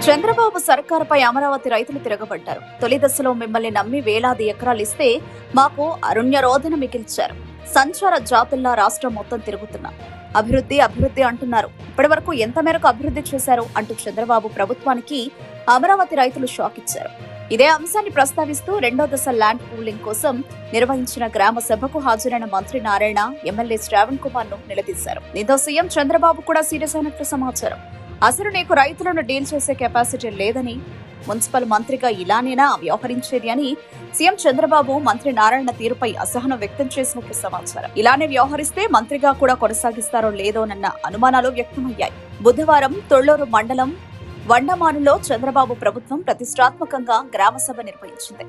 చంద్రబాబు సర్కారుపై అమరావతి రైతులు తిరగబడ్డారు. తొలి దశలో మిమ్మల్ని నమ్మి వేలాది ఎకరాలు ఇస్తే మాకు అరుణ్య రోదన మిగిల్చారు. సంచార జాతుల్లా రాష్ట్రం మొత్తం తిరుగుతున్నా అభివృద్ధి అభివృద్ధి అంటున్నారు. ఇప్పటి వరకు ఎంత మేరకు అభివృద్ధి చేశారు అంటూ చంద్రబాబు ప్రభుత్వానికి అమరావతి రైతులు షాక్ ఇచ్చారు. ఇదే అంశాన్ని ప్రస్తావిస్తూ రెండో దశ ల్యాండ్ పూలింగ్ కోసం నిర్వహించిన గ్రామ సభకు హాజరైన మంత్రి నారాయణ ఎమ్మెల్యే శ్రావణ్ కుమార్ ను నిలదీశారు. దీంతో సీఎం చంద్రబాబు కూడా సీరియస్ అయినట్లు సమాచారం. అసలు నీకు రైతులను డీల్ చేసే కెపాసిటీ లేదని, మున్సిపల్ మంత్రిగా ఇలానేనా వ్యవహరించేది అని సీఎం చంద్రబాబు మంత్రి నారాయణ తీరుపై అసహనం వ్యక్తం చేసినట్లు సమాచారం. ఇలానే వ్యవహరిస్తే మంత్రిగా కూడా కొనసాగిస్తారో లేదోనన్న అనుమానాలు వ్యక్తమయ్యాయి. బుధవారం తొళ్లూరు మండలం వండమానులో చంద్రబాబు ప్రభుత్వం ప్రతిష్టాత్మకంగా గ్రామ సభ నిర్వహించింది.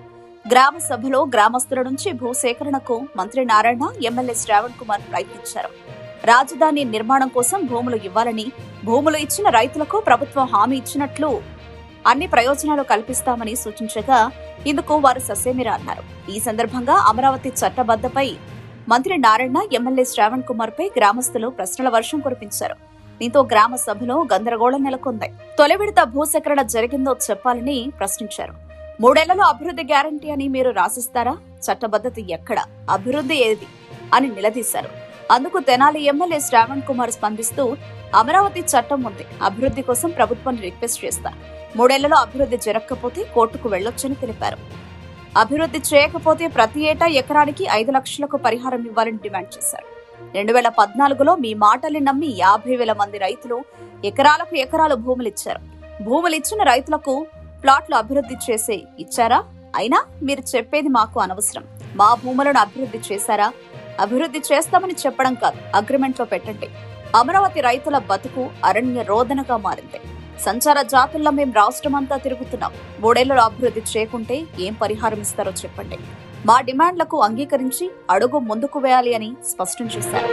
గ్రామ సభలో గ్రామస్తుల నుంచి భూసేకరణకు మంత్రి నారాయణ ఎమ్మెల్యే శ్రావణ్ కుమార్ ప్రయత్నించారు. రాజధాని నిర్మాణం కోసం భూములు ఇవ్వాలని, భూములు ఇచ్చిన రైతులకు ప్రభుత్వం హామీ ఇచ్చినట్లు అన్ని ప్రయోజనాలు కల్పిస్తామని సూచించగా ఇందుకు వారు ససేమిరా అన్నారు. ఈ సందర్భంగా అమరావతి చట్టబద్ధపై మంత్రి నారాయణ ఎమ్మెల్యే శ్రావణ్ కుమార్ పై గ్రామస్తులు ప్రశ్నల వర్షం కురిపించారు. దీంతో గ్రామ సభలో గందరగోళం నెలకొంది. తొలి విడత భూసేకరణ జరిగిందో చెప్పాలని ప్రశ్నించారు. 3 ఏళ్లలో అభివృద్ధి గ్యారంటీ అని మీరు రాసిస్తారా? చట్టబద్ధత ఎక్కడ? అభివృద్ధి ఏది అని నిలదీశారు. అందుకు తెనాలి ఎమ్మెల్యే శ్రావణ్ కుమార్ స్పందిస్తూ, అమరావతి చట్టం ఉంది, అభివృద్ధి కోసం ప్రభుత్వాన్ని రిక్వెస్ట్ చేస్తారు. 3 ఏళ్లలో అభివృద్ధి జరగకపోతే కోర్టుకు వెళ్లొచ్చని తెలిపారు. అభివృద్ధి చేయకపోతే ప్రతి ఏటా ఎకరానికి 5 లక్షలకు పరిహారం ఇవ్వాలని డిమాండ్ చేశారు. 2014లో మీ మాటల్ని నమ్మి 50,000 మంది రైతులు ఎకరాలకు ఎకరాలు భూములిచ్చారు. భూములిచ్చిన రైతులకు ప్లాట్లు అభివృద్ధి చేసే ఇచ్చారా? అయినా మీరు చెప్పేది మాకు అనవసరం. మా భూములను అభివృద్ధి చేశారా? అభివృద్ధి చేస్తామని చెప్పడం కాదు, అగ్రిమెంట్లో పెట్టండి. అమరావతి రైతుల బతుకు అరణ్య రోదనగా మారింది. సంచార జాతుల్లో మేం రాష్ట్రమంతా తిరుగుతున్నాం. 3 ఏళ్లలో అభివృద్ధి చేయకుంటే ఏం పరిహారం ఇస్తారో చెప్పండి. మా డిమాండ్లకు అంగీకరించి అడుగు ముందుకు వేయాలి అని స్పష్టం చేశారు.